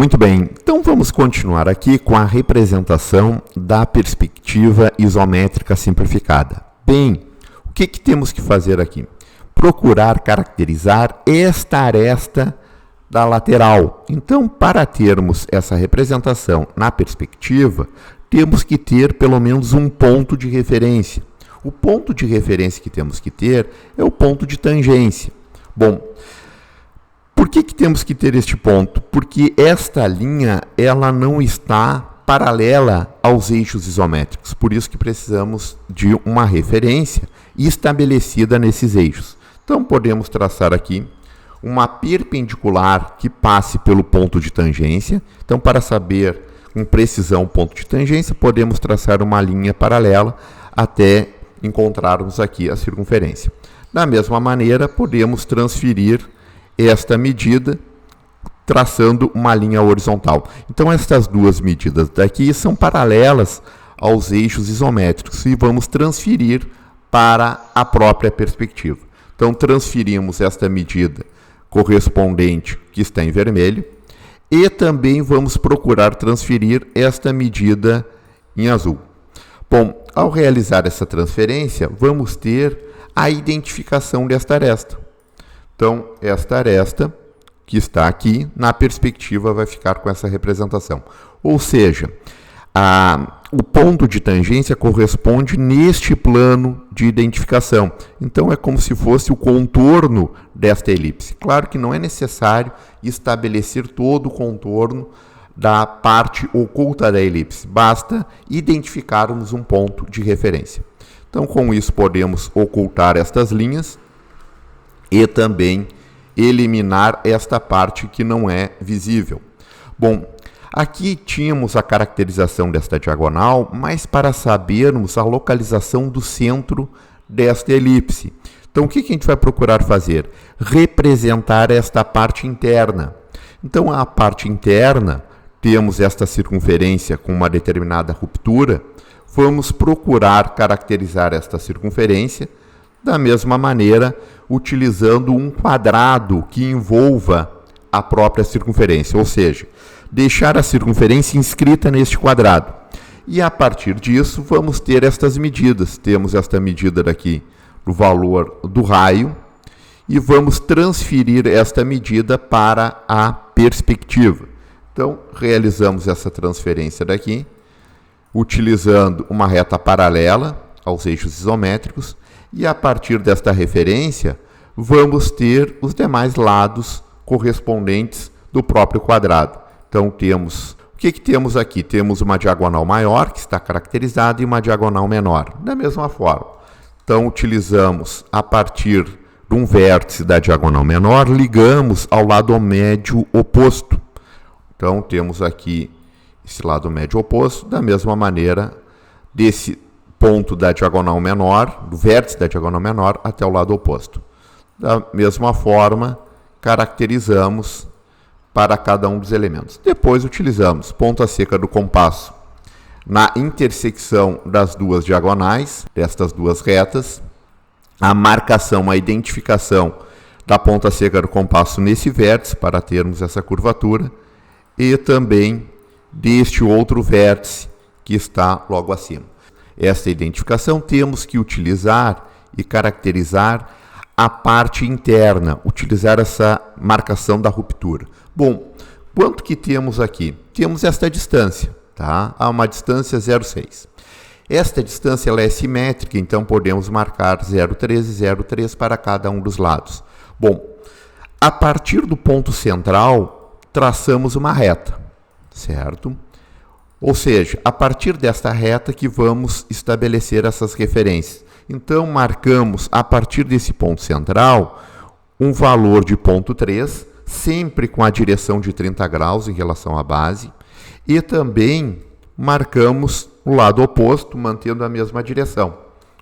Muito bem, então vamos continuar aqui com a representação da perspectiva isométrica simplificada. Bem, o que temos que fazer aqui? Procurar caracterizar esta aresta da lateral. Então, para termos essa representação na perspectiva, temos que ter pelo menos um ponto de referência. O ponto de referência que temos que ter é o ponto de tangência. Bom, por que temos que ter este ponto? Porque esta linha ela não está paralela aos eixos isométricos. Por isso que precisamos de uma referência estabelecida nesses eixos. Então, podemos traçar aqui uma perpendicular que passe pelo ponto de tangência. Então, para saber com precisão o ponto de tangência, podemos traçar uma linha paralela até encontrarmos aqui a circunferência. Da mesma maneira, podemos transferir esta medida traçando uma linha horizontal. Então, estas duas medidas daqui são paralelas aos eixos isométricos e vamos transferir para a própria perspectiva. Então, transferimos esta medida correspondente que está em vermelho e também vamos procurar transferir esta medida em azul. Bom, ao realizar essa transferência, vamos ter a identificação desta aresta. Então, esta aresta que está aqui, na perspectiva, vai ficar com essa representação. Ou seja, o ponto de tangência corresponde neste plano de identificação. Então, é como se fosse o contorno desta elipse. Claro que não é necessário estabelecer todo o contorno da parte oculta da elipse. Basta identificarmos um ponto de referência. Então, com isso, podemos ocultar estas linhas e também eliminar esta parte que não é visível. Bom, aqui tínhamos a caracterização desta diagonal, mas para sabermos a localização do centro desta elipse. Então, o que a gente vai procurar fazer? Representar esta parte interna. Então, a parte interna, temos esta circunferência com uma determinada ruptura, vamos procurar caracterizar esta circunferência da mesma maneira, utilizando um quadrado que envolva a própria circunferência, ou seja, deixar a circunferência inscrita neste quadrado. E a partir disso, vamos ter estas medidas. Temos esta medida daqui do valor do raio e vamos transferir esta medida para a perspectiva. Então, realizamos essa transferência daqui, utilizando uma reta paralela aos eixos isométricos, e a partir desta referência, vamos ter os demais lados correspondentes do próprio quadrado. Então, o que temos aqui? Temos uma diagonal maior, que está caracterizada, e uma diagonal menor, da mesma forma. Então, utilizamos, a partir de um vértice da diagonal menor, ligamos ao lado médio oposto. Então, temos aqui esse lado médio oposto, da mesma maneira, desse ponto da diagonal menor, do vértice da diagonal menor, até o lado oposto. Da mesma forma, caracterizamos para cada um dos elementos. Depois, utilizamos ponta seca do compasso na intersecção das duas diagonais, destas duas retas, a marcação, a identificação da ponta seca do compasso nesse vértice, para termos essa curvatura, e também deste outro vértice que está logo acima. Esta identificação temos que utilizar e caracterizar a parte interna, utilizar essa marcação da ruptura. Bom, quanto que temos aqui? Temos esta distância, tá? Há uma distância 0,6. Esta distância ela é simétrica, então podemos marcar 0,3 e 0,3 para cada um dos lados. Bom, a partir do ponto central, traçamos uma reta, certo? Ou seja, a partir desta reta que vamos estabelecer essas referências. Então, marcamos, a partir desse ponto central, um valor de ponto 3, sempre com a direção de 30 graus em relação à base, e também marcamos o lado oposto, mantendo a mesma direção,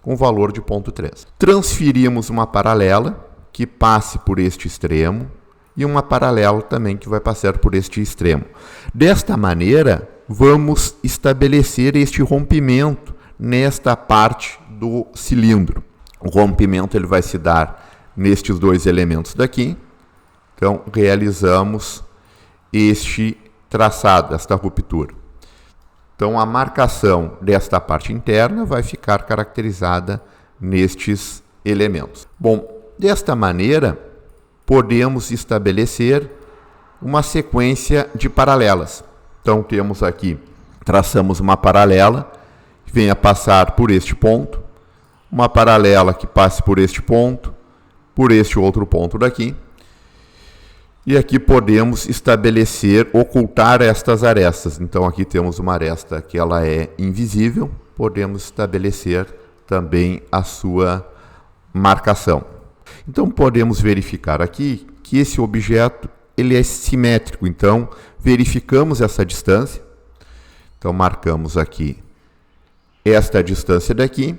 com o valor de ponto 3. Transferimos uma paralela que passe por este extremo, e uma paralela também que vai passar por este extremo. Desta maneira, vamos estabelecer este rompimento nesta parte do cilindro. O rompimento ele vai se dar nestes dois elementos daqui. Então, realizamos este traçado, esta ruptura. Então, a marcação desta parte interna vai ficar caracterizada nestes elementos. Bom, desta maneira, podemos estabelecer uma sequência de paralelas. Então, temos aqui, traçamos uma paralela que venha passar por este ponto, uma paralela que passe por este ponto, por este outro ponto daqui. E aqui podemos estabelecer, ocultar estas arestas. Então, aqui temos uma aresta que ela é invisível, podemos estabelecer também a sua marcação. Então, podemos verificar aqui que esse objeto ele é simétrico. Então, verificamos essa distância. Então, marcamos aqui esta distância daqui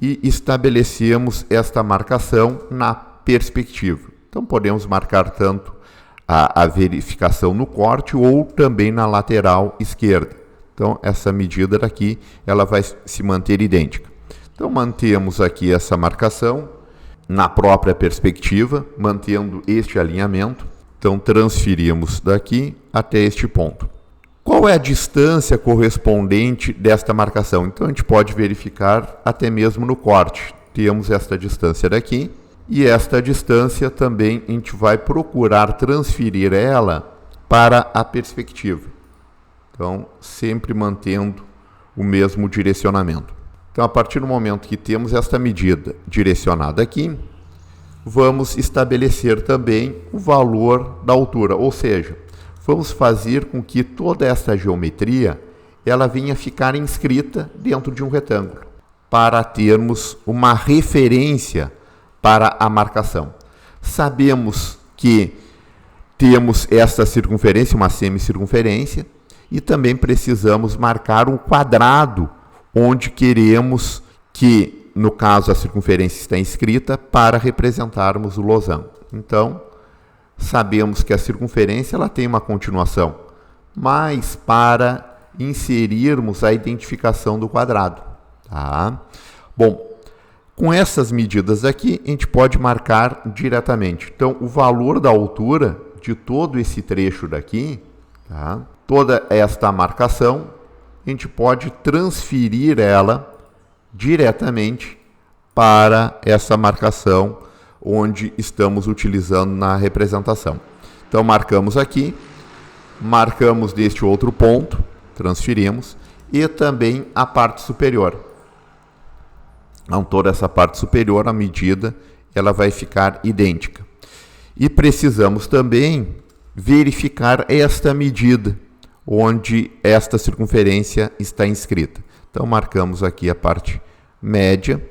e estabelecemos esta marcação na perspectiva. Então, podemos marcar tanto a verificação no corte ou também na lateral esquerda. Então, essa medida daqui, ela vai se manter idêntica. Então, mantemos aqui essa marcação na própria perspectiva, mantendo este alinhamento. Então, transferimos daqui até este ponto. Qual é a distância correspondente desta marcação? Então, a gente pode verificar até mesmo no corte. Temos esta distância daqui e esta distância também a gente vai procurar transferir ela para a perspectiva. Então, sempre mantendo o mesmo direcionamento. Então, a partir do momento que temos esta medida direcionada aqui, vamos estabelecer também o valor da altura, ou seja, vamos fazer com que toda essa geometria ela venha ficar inscrita dentro de um retângulo, para termos uma referência para a marcação. Sabemos que temos esta circunferência, uma semicircunferência, e também precisamos marcar um quadrado onde queremos que, no caso, a circunferência está inscrita para representarmos o losango. Então, sabemos que a circunferência ela tem uma continuação, mas para inserirmos a identificação do quadrado. Tá? Bom, com essas medidas aqui, a gente pode marcar diretamente. Então, o valor da altura de todo esse trecho daqui, tá? Toda esta marcação, a gente pode transferir ela diretamente para essa marcação onde estamos utilizando na representação. Então, marcamos aqui, marcamos deste outro ponto, transferimos, e também a parte superior. Então, toda essa parte superior, a medida, ela vai ficar idêntica. E precisamos também verificar esta medida, onde esta circunferência está inscrita. Então, marcamos aqui a parte média.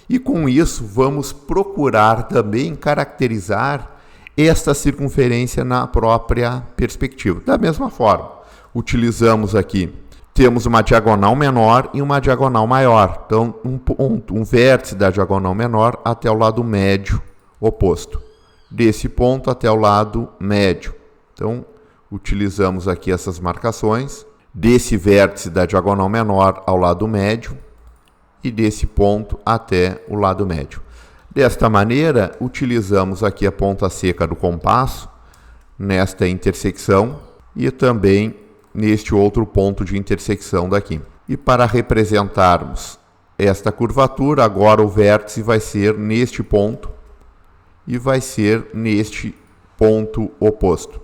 E com isso, vamos procurar também caracterizar esta circunferência na própria perspectiva. Da mesma forma, utilizamos aqui, temos uma diagonal menor e uma diagonal maior. Então, um vértice da diagonal menor até o lado médio oposto. Desse ponto até o lado médio. Então, utilizamos aqui essas marcações. Desse vértice da diagonal menor ao lado médio. E desse ponto até o lado médio. Desta maneira, utilizamos aqui a ponta seca do compasso nesta intersecção e também neste outro ponto de intersecção daqui. E para representarmos esta curvatura, agora o vértice vai ser neste ponto e vai ser neste ponto oposto.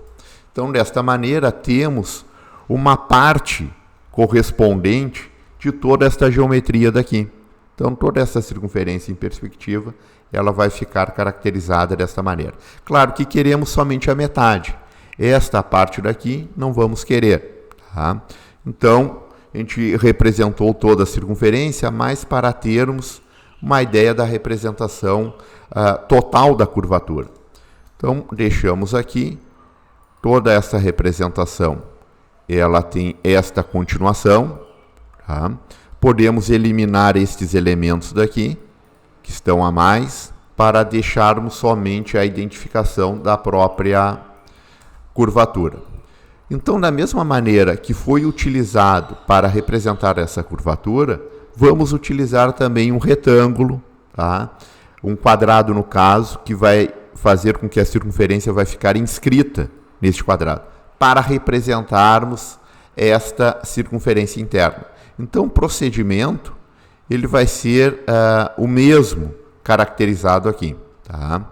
Então, desta maneira, temos uma parte correspondente de toda esta geometria daqui. Então, toda essa circunferência em perspectiva, ela vai ficar caracterizada desta maneira. Claro que queremos somente a metade. Esta parte daqui não vamos querer. Tá? Então, a gente representou toda a circunferência, mas para termos uma ideia da representação total da curvatura. Então, deixamos aqui toda essa representação. Ela tem esta continuação. Tá? Podemos eliminar estes elementos daqui, que estão a mais, para deixarmos somente a identificação da própria curvatura. Então, da mesma maneira que foi utilizado para representar essa curvatura, vamos utilizar também um retângulo, tá? Um quadrado no caso, que vai fazer com que a circunferência vai ficar inscrita neste quadrado, para representarmos esta circunferência interna. Então, o procedimento ele vai ser o mesmo caracterizado aqui. Tá?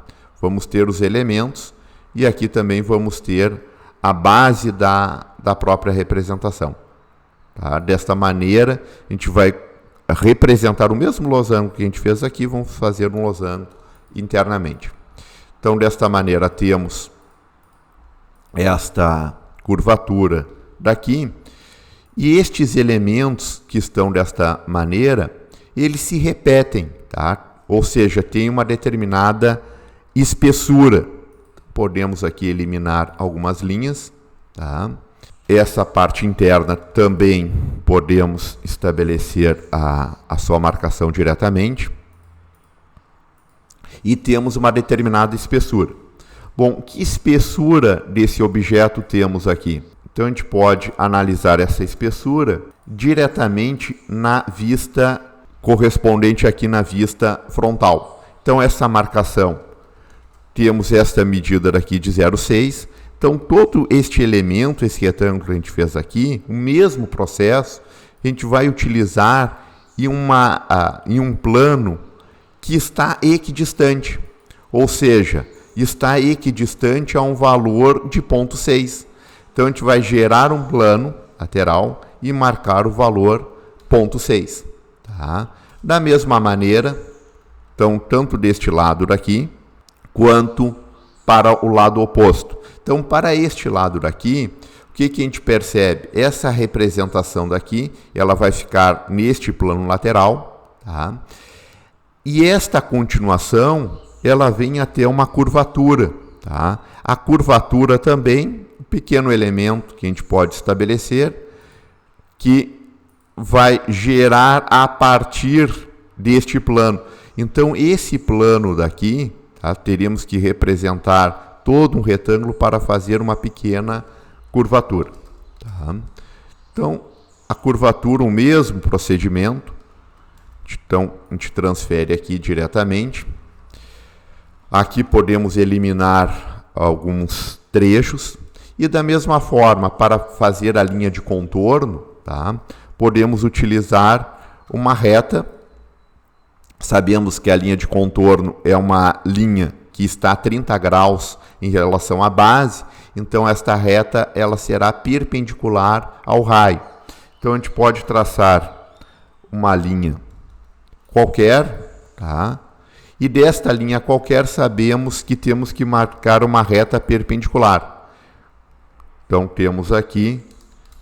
Vamos ter os elementos e aqui também vamos ter a base da própria representação. Tá? Desta maneira, a gente vai representar o mesmo losango que a gente fez aqui, vamos fazer um losango internamente. Então, desta maneira, temos esta curvatura daqui, e estes elementos que estão desta maneira, eles se repetem, tá? Ou seja, tem uma determinada espessura. Podemos aqui eliminar algumas linhas, tá? Essa parte interna também podemos estabelecer a sua marcação diretamente. E temos uma determinada espessura. Bom, que espessura desse objeto temos aqui? Então, a gente pode analisar essa espessura diretamente na vista correspondente aqui na vista frontal. Então, essa marcação, temos esta medida daqui de 0,6. Então, todo este elemento, esse retângulo que a gente fez aqui, o mesmo processo, a gente vai utilizar em um plano que está equidistante, ou seja, está equidistante a um valor de 0,6. Então, a gente vai gerar um plano lateral e marcar o valor 0,6. Tá? Da mesma maneira, então, tanto deste lado daqui, quanto para o lado oposto. Então, para este lado daqui, o que a gente percebe? Essa representação daqui, ela vai ficar neste plano lateral, tá? E esta continuação, ela vem a ter uma curvatura, tá? A curvatura também, um pequeno elemento que a gente pode estabelecer, que vai gerar a partir deste plano. Então, esse plano daqui, tá? Teríamos que representar todo um retângulo para fazer uma pequena curvatura. Tá? Então, a curvatura, o mesmo procedimento. Então, a gente transfere aqui diretamente. Aqui podemos eliminar alguns trechos. E da mesma forma, para fazer a linha de contorno, tá? Podemos utilizar uma reta. Sabemos que a linha de contorno é uma linha que está a 30 graus em relação à base, então esta reta ela será perpendicular ao raio. Então a gente pode traçar uma linha qualquer, tá? E desta linha qualquer sabemos que temos que marcar uma reta perpendicular. Então temos aqui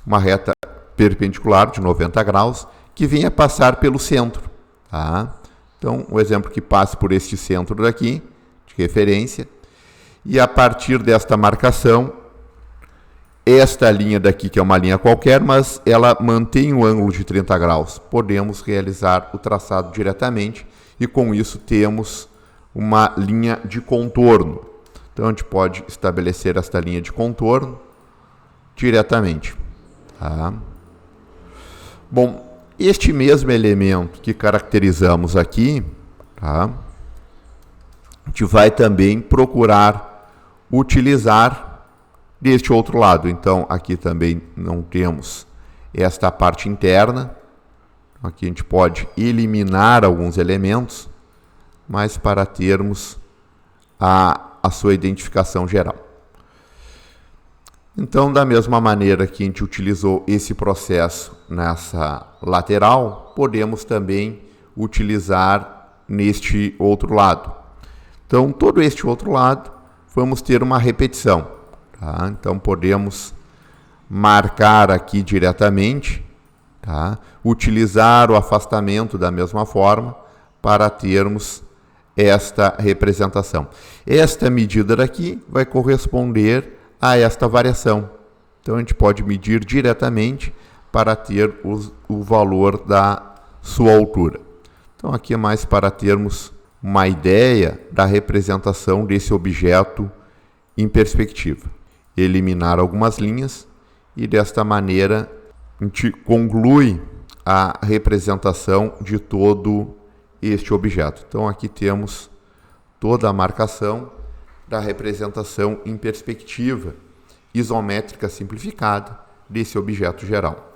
uma reta perpendicular de 90 graus que venha passar pelo centro, tá? Então, o exemplo que passe por este centro daqui, de referência, e a partir desta marcação, esta linha daqui, que é uma linha qualquer, mas ela mantém o ângulo de 30 graus, podemos realizar o traçado diretamente e com isso temos uma linha de contorno. Então, a gente pode estabelecer esta linha de contorno diretamente. Tá? Bom, este mesmo elemento que caracterizamos aqui, tá? A gente vai também procurar utilizar deste outro lado. Então, aqui também não temos esta parte interna. Aqui a gente pode eliminar alguns elementos, mas para termos a sua identificação geral. Então, da mesma maneira que a gente utilizou esse processo nessa lateral, podemos também utilizar neste outro lado. Então, todo este outro lado, vamos ter uma repetição. Tá? Então, podemos marcar aqui diretamente, tá? Utilizar o afastamento da mesma forma para termos esta representação. Esta medida daqui vai corresponder a esta variação. Então, a gente pode medir diretamente para ter o valor da sua altura. Então, aqui é mais para termos uma ideia da representação desse objeto em perspectiva. Eliminar algumas linhas e, desta maneira, a gente conclui a representação de todo este objeto. Então, aqui temos toda a marcação da representação em perspectiva, isométrica simplificada desse objeto geral.